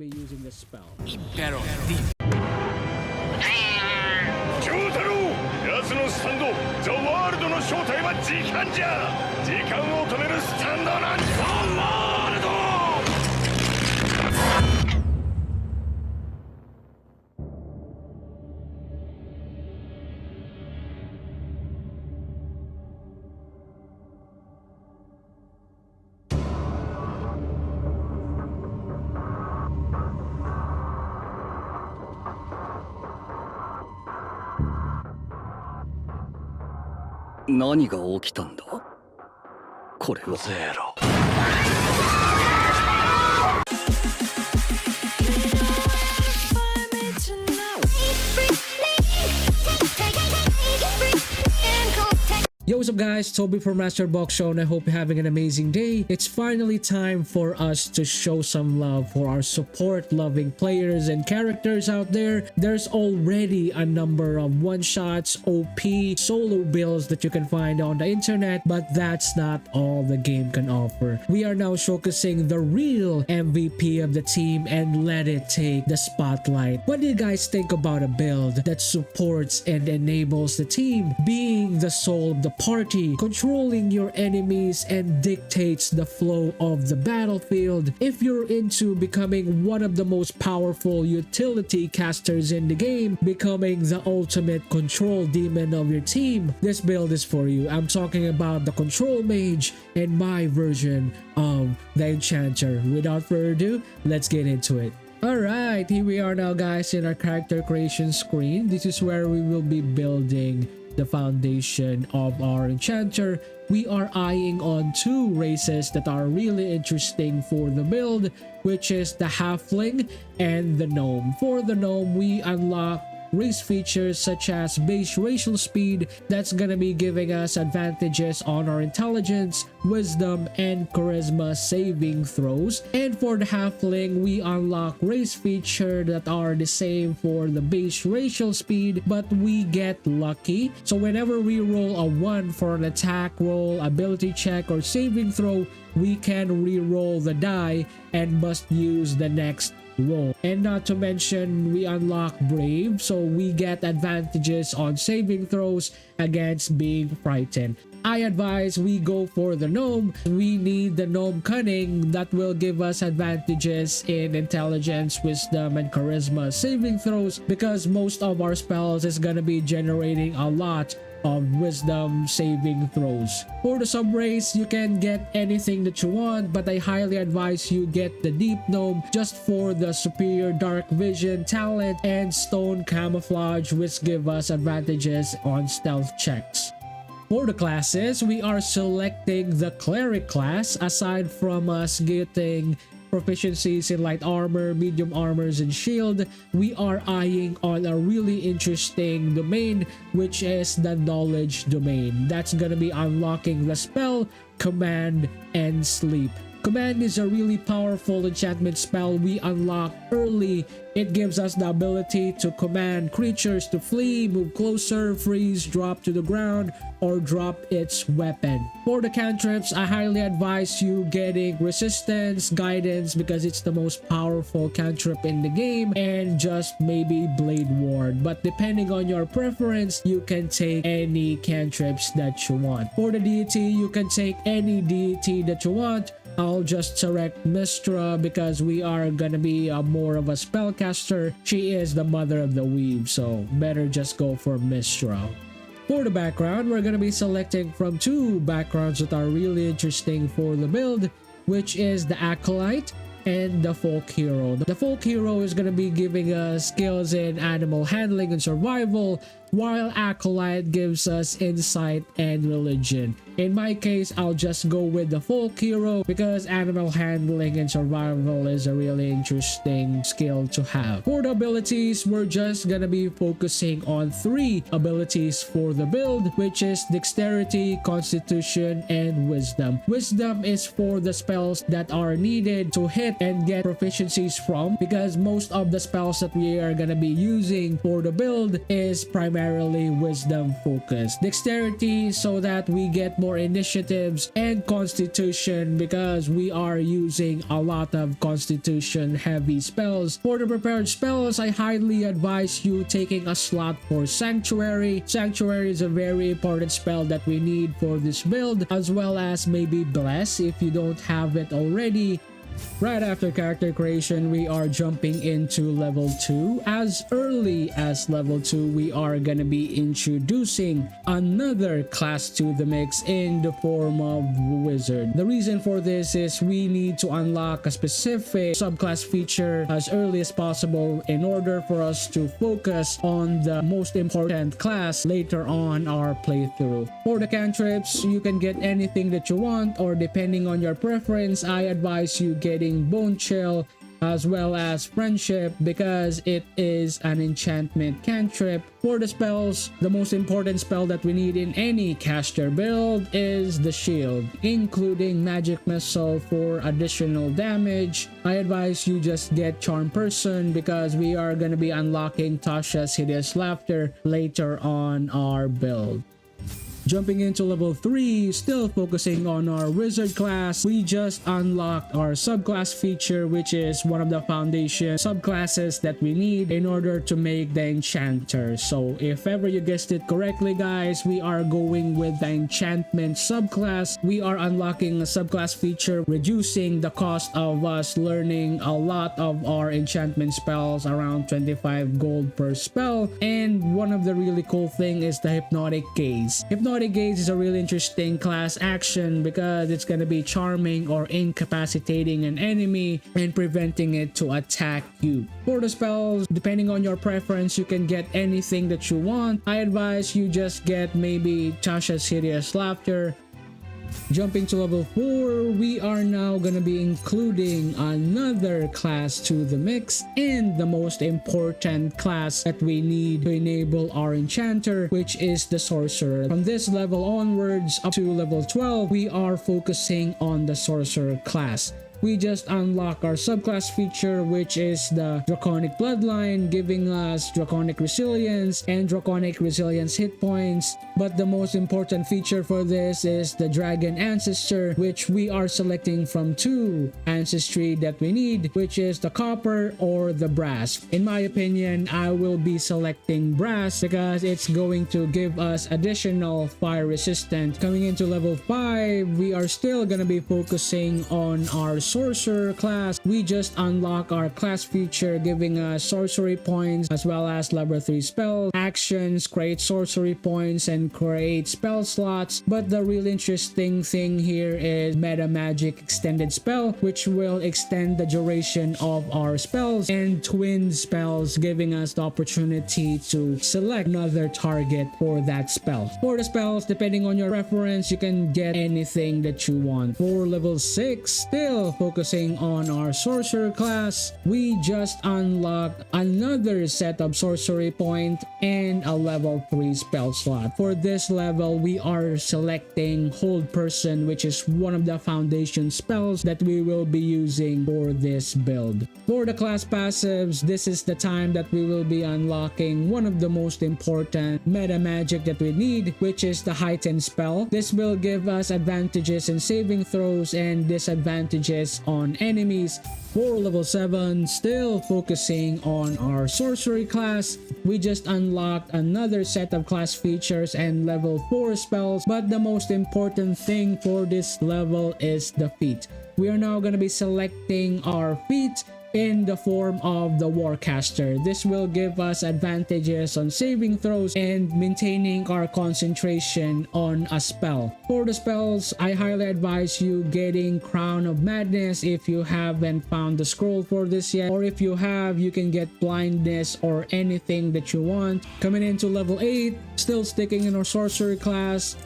be using the spell. 京太郎、奴のスタンド、ザ・ワールドの正体は時間じゃ。時間を止めるスタンドなんじゃ。ザ・ワールド。何が起きたんだこれは。ゼロ。Yo, what's up guys, Toby from MasterBok Show, and I hope you're having an amazing day. It's finally time for us to show some love for our support-loving players and characters out there. There's already a number of one-shots, OP, solo builds that you can find on the internet, but that's not all the game can offer. We are now showcasing the real MVP of the team and let it take the spotlight. What do you guys think about a build that supports and enables the team, being the soul of the party, controlling your enemies, and dictates the flow of the battlefield? If you're into becoming one of the most powerful utility casters in the game, becoming the ultimate control demon of your team, this build is for you. I'm talking about the control mage and my version of the enchanter. Without further ado, let's get into it. Alright, here we are now guys in our character creation screen. This is where we will be building the foundation of our enchanter. We are eyeing on two races that are really interesting for the build, which is the halfling and the gnome. For the gnome, we unlock race features such as base racial speed that's gonna be giving us advantages on our intelligence, wisdom, and charisma saving throws. And for the halfling, we unlock race feature that are the same for the base racial speed, but we get lucky. So whenever we roll a 1 for an attack roll, ability check, or saving throw, we can re-roll the die and must use the next roll. And not to mention, we unlock brave, so we get advantages on saving throws against being frightened. I advise we go for the gnome. We need the gnome cunning that will give us advantages in intelligence, wisdom, and charisma saving throws, because most of our spells is gonna be generating a lot of wisdom saving throws. For the sub race, you can get anything that you want, but I highly advise you get the deep gnome just for the superior dark vision talent and stone camouflage, which give us advantages on stealth checks. For the classes, we are selecting the cleric class. Aside from us getting proficiencies in light armor, medium armors, and shield, we are eyeing on a really interesting domain, which is the knowledge domain. That's gonna be unlocking the spell, command, and sleep. Command is a really powerful enchantment spell we unlock early. It gives us the ability to command creatures to flee, move closer, freeze, drop to the ground, or drop its weapon. For the cantrips, I highly advise you getting resistance, guidance, because it's the most powerful cantrip in the game, and just maybe blade ward. But depending on your preference, you can take any cantrips that you want. For the deity, you can take any deity that you want. I'll just select Mistra because we are gonna be more of a spellcaster. She is the mother of the weave, so better just go for Mistra. For the background, we're gonna be selecting from two backgrounds that are really interesting for the build, which is the Acolyte and the Folk Hero. The Folk Hero is gonna be giving us skills in animal handling and survival, while Acolyte gives us insight and religion. In my case, I'll just go with the Folk Hero because animal handling and survival is a really interesting skill to have. For the abilities, we're just gonna be focusing on 3 abilities for the build, which is Dexterity, Constitution, and Wisdom. Wisdom is for the spells that are needed to hit and get proficiencies from, because most of the spells that we are gonna be using for the build is primarily primarily wisdom focused. Dexterity so that we get more initiatives, and constitution because we are using a lot of constitution heavy spells. For the prepared spells, I highly advise you taking a slot for sanctuary. Sanctuary is a very important spell that we need for this build, as well as maybe bless if you don't have it already. Right after character creation, we are jumping into level 2. As early as level 2, we are gonna be introducing another class to the mix in the form of wizard. The reason for this is we need to unlock a specific subclass feature as early as possible in order for us to focus on the most important class later on our playthrough. For the cantrips, you can get anything that you want, or depending on your preference, I advise you getting Bone Chill as well as Friendship because it is an enchantment cantrip. For the spells, the most important spell that we need in any caster build is the shield, including magic missile for additional damage. I advise you just get Charm Person because we are going to be unlocking Tasha's Hideous Laughter later on our build. Jumping into level 3, still focusing on our wizard class, we just unlocked our subclass feature, which is one of the foundation subclasses that we need in order to make the enchanter. So if ever you guessed it correctly guys, we are going with the enchantment subclass. We are unlocking a subclass feature, reducing the cost of us learning a lot of our enchantment spells, around 25 gold per spell. And one of the really cool thing is the hypnotic gaze. Hypnotic gaze is a really interesting class action because it's going to be charming or incapacitating an enemy and preventing it to attack you. For the spells, depending on your preference, you can get anything that you want. I advise you just get maybe Tasha's Hideous Laughter. Jumping to level 4, we are now gonna be including another class to the mix, and the most important class that we need to enable our enchanter, which is the Sorcerer. From this level onwards up to level 12, we are focusing on the Sorcerer class. We just unlock our subclass feature, which is the Draconic Bloodline, giving us Draconic Resilience and Draconic Resilience hit points. But the most important feature for this is the Dragon Ancestor, which we are selecting from 2 ancestry that we need, which is the Copper or the Brass. In my opinion, I will be selecting Brass because it's going to give us additional fire resistance. Coming into level 5, we are still gonna be focusing on our Sorcerer class. We just unlock our class feature, giving us sorcery points as well as level 3 spell actions, create sorcery points and create spell slots. But the really interesting thing here is meta magic extended spell, which will extend the duration of our spells, and twin spells, giving us the opportunity to select another target for that spell. For the spells, depending on your preference, you can get anything that you want. For level 6, still focusing on our Sorcerer class, we just unlocked another set of sorcery point and a level 3 spell slot. For this level, we are selecting Hold Person, which is one of the foundation spells that we will be using for this build. For the class passives, this is the time that we will be unlocking one of the most important meta magic that we need, which is the Heightened spell. This will give us advantages in saving throws and disadvantages on enemies. For level 7, still focusing on our sorcery class, we just unlocked another set of class features and level 4 spells, but the most important thing for this level is the feat. We are now going to be selecting our feat in the form of the Warcaster. This will give us advantages on saving throws and maintaining our concentration on a spell. For the spells, I highly advise you getting Crown of Madness if you haven't found the scroll for this yet, or if you have, you can get Blindness or anything that you want. Coming into level 8, still sticking in our sorcery class,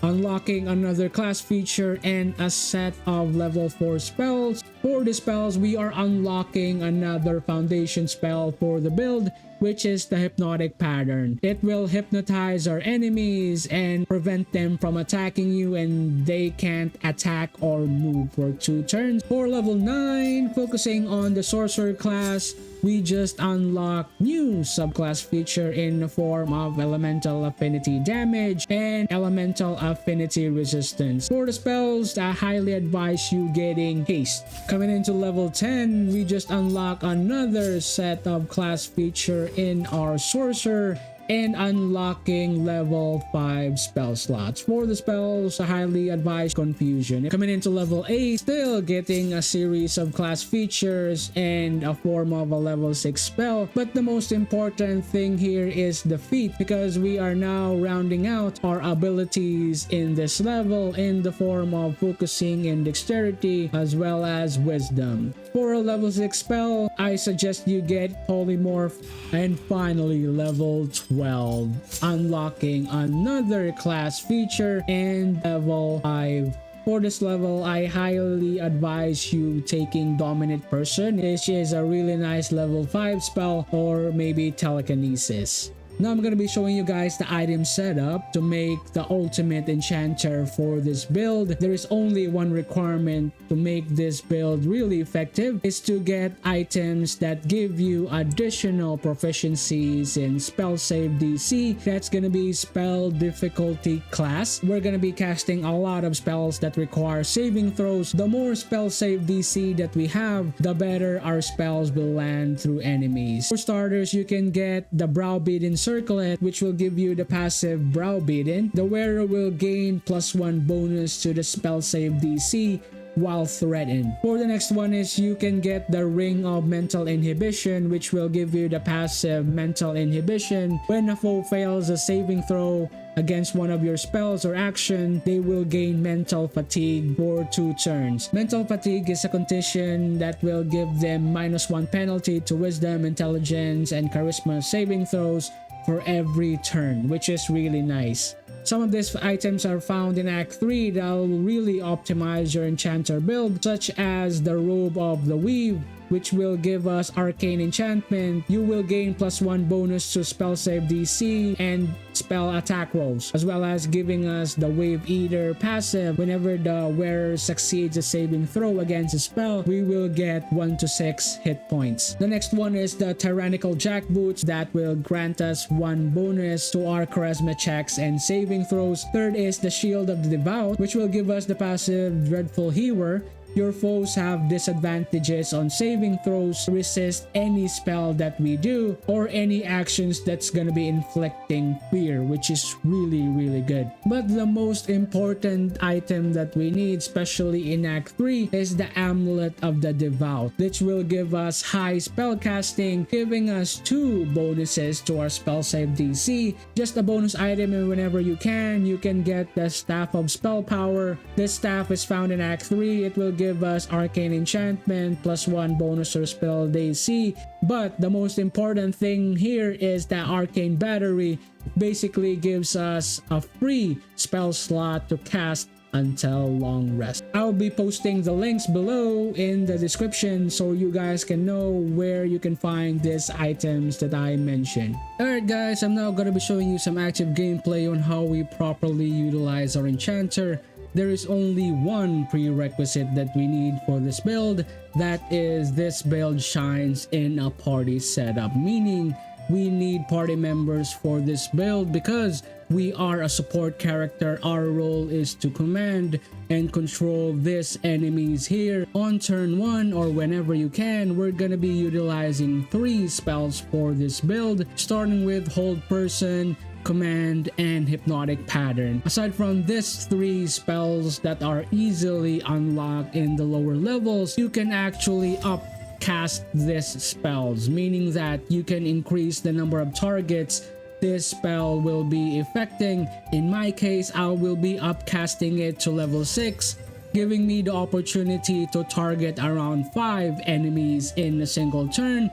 unlocking another class feature and a set of level 4 spells. For the spells, we are unlocking another foundation spell for the build, which is the hypnotic pattern. It will hypnotize our enemies and prevent them from attacking you, and they can't attack or move for 2 turns. For level 9, focusing on the Sorcerer class, we just unlocked new subclass feature in the form of elemental affinity damage and elemental affinity resistance. For the spells, I highly advise you getting haste. Coming into level 10, we just unlock another set of class feature in our Sorcerer and unlocking level 5 spell slots. For the spells, I highly advise Confusion. Coming into level 8, still getting a series of class features and a form of a level 6 spell. But the most important thing here is the feat, because we are now rounding out our abilities in this level in the form of focusing and dexterity as well as wisdom. For a level 6 spell, I suggest you get Polymorph. And finally, level 12, unlocking another class feature and level 5. For this level, I highly advise you taking Dominant Person, which is a really nice level 5 spell, or maybe Telekinesis. Now I'm going to be showing you guys the item setup to make the ultimate enchanter for this build. There is only one requirement to make this build really effective, is to get items that give you additional proficiencies in spell save DC. That's going to be spell difficulty class. We're going to be casting a lot of spells that require saving throws. The more spell save DC that we have, the better our spells will land through enemies. For starters, you can get the Browbeaten Circlet, which will give you the passive Browbeaten. The wearer will gain +1 bonus to the spell save DC while threatened. For the next one is you can get the Ring of Mental Inhibition, which will give you the passive Mental Inhibition. When a foe fails a saving throw against one of your spells or action, they will gain mental fatigue for 2 turns. Mental fatigue is a condition that will give them -1 penalty to wisdom, intelligence, and charisma saving throws for every turn, which is really nice. Some of these items are found in Act 3 that will really optimize your enchanter build, such as the Robe of the Weave, which will give us arcane enchantment. You will gain +1 bonus to spell save DC and spell attack rolls, as well as giving us the Wave Eater passive. Whenever the wearer succeeds a saving throw against a spell, we will get 1 to 6 hit points. The next one is the Tyrannical Jackboots that will grant us 1 bonus to our charisma checks and saving throws. Third is the Shield of the Devout, which will give us the passive Dreadful Healer. Your foes have disadvantages on saving throws to resist any spell that we do or any actions that's gonna be inflicting fear, which is really good. But the most important item that we need, especially in Act 3, is the Amulet of the Devout, which will give us high spell casting, giving us 2 bonuses to our spell save DC. Just a bonus item, and whenever you can get the Staff of Spell Power. This staff is found in Act 3. It will give us arcane enchantment +1 bonus or spell DC. But the most important thing here is that arcane battery basically gives us a free spell slot to cast until long rest. I'll be posting the links below in the description so you guys can know where you can find these items that I mentioned. Alright guys, I'm now going to be showing you some active gameplay on how we properly utilize our enchanter. There is only one prerequisite that we need for this build. That is, this build shines in a party setup, meaning we need party members for this build because we are a support character. Our role is to command and control these enemies here. On turn 1 or whenever you can, we're gonna be utilizing 3 spells for this build, starting with Hold Person, Command, and Hypnotic Pattern. Aside from these 3 spells that are easily unlocked in the lower levels, you can actually upcast these spells, meaning that you can increase the number of targets this spell will be affecting. In my case, I will be upcasting it to level 6, giving me the opportunity to target around 5 enemies in a single turn.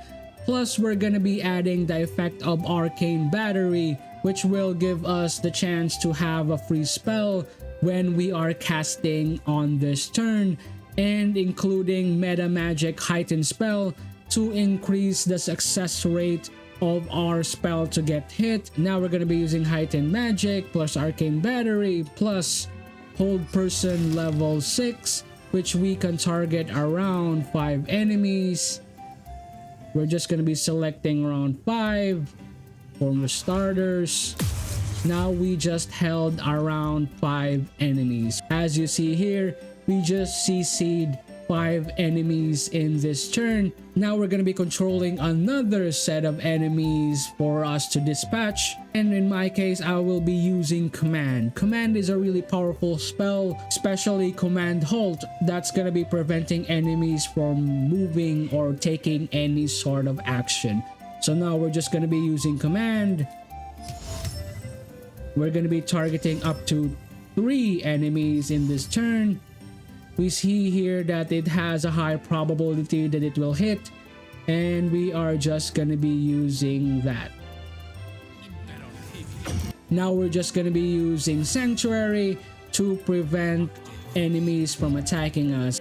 Plus, we're gonna be adding the effect of Arcane Battery, which will give us the chance to have a free spell when we are casting on this turn. and including meta magic heightened spell to increase the success rate of our spell to get hit. Now we're going to be using heightened magic plus arcane battery plus hold person level 6, which we can target around 5 enemies. We're just going to be selecting around 5 for the starters. Now we just held around 5 enemies. As you see here, we just CC'd 5 enemies in this turn. Now we're going to be controlling another set of enemies for us to dispatch, and in my case I will be using command. Command is a really powerful spell, especially command halt, that's going to be preventing enemies from moving or taking any sort of action. So now we're just going to be using command. We're going to be targeting up to 3 enemies in this turn. We see here that it has a high probability that it will hit, and we are just going to be using that. Now we're just going to be using Sanctuary to prevent enemies from attacking us.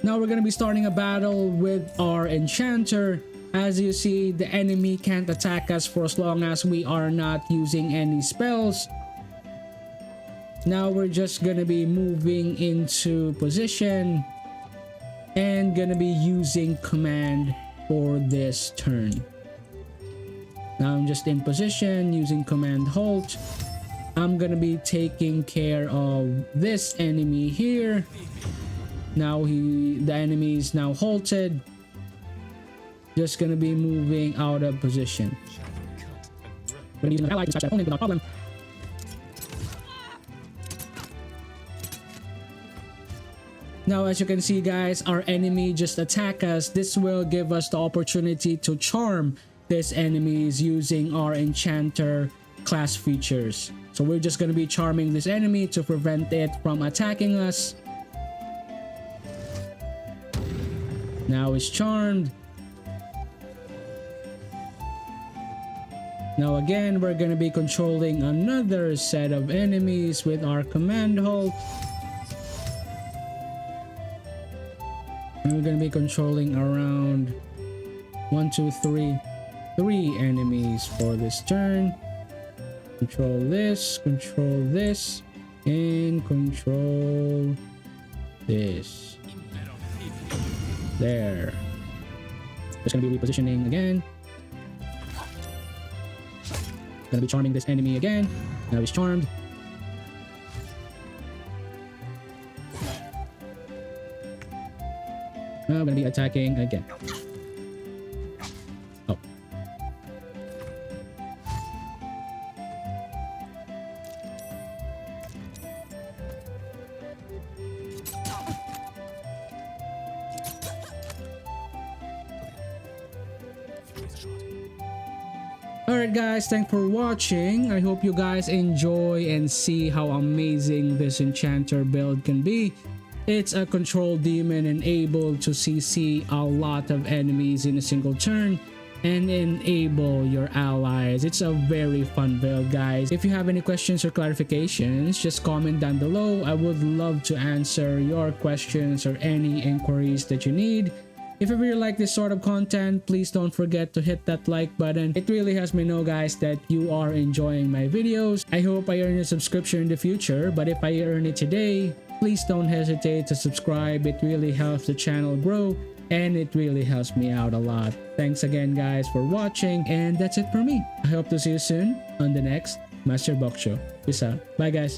Now we're going to be starting a battle with our Enchanter. As you see, the enemy can't attack us for as long as we are not using any spells. Now we're just gonna be moving into position and gonna be using command for this turn. Now I'm just in position using command halt. I'm gonna be taking care of this enemy here. Now the enemy is now halted. Just gonna be moving out of position. We're using an ally to dispatch that opponent without problem. Now as you can see guys, our enemy just attacked us. This will give us the opportunity to charm this enemies using our Enchanter class features. So we're just going to be charming this enemy to prevent it from attacking us. Now it's charmed. Now again, we're going to be controlling another set of enemies with our command halt. And we're going to be controlling around 3 enemies for this turn. Control this, and control this. There. Just going to be repositioning again. Going to be charming this enemy again. Now he's charmed. Now I'm going to be attacking again. Oh. Alright guys, thanks for watching. I hope you guys enjoy and see how amazing this Enchanter build can be. It's a control demon and able to CC a lot of enemies in a single turn and enable your allies. It's a very fun build guys. If you have any questions or clarifications, just comment down below. I would love to answer your questions or any inquiries that you need. If you really like this sort of content, please don't forget to hit that like button. It really helps me know guys that you are enjoying my videos. I hope I earn a subscription in the future, but if I earn it today, please don't hesitate to subscribe. It really helps the channel grow and it really helps me out a lot. Thanks again guys for watching, and that's it for me. I hope to see you soon on the next MasterBok show. Peace out. Bye guys.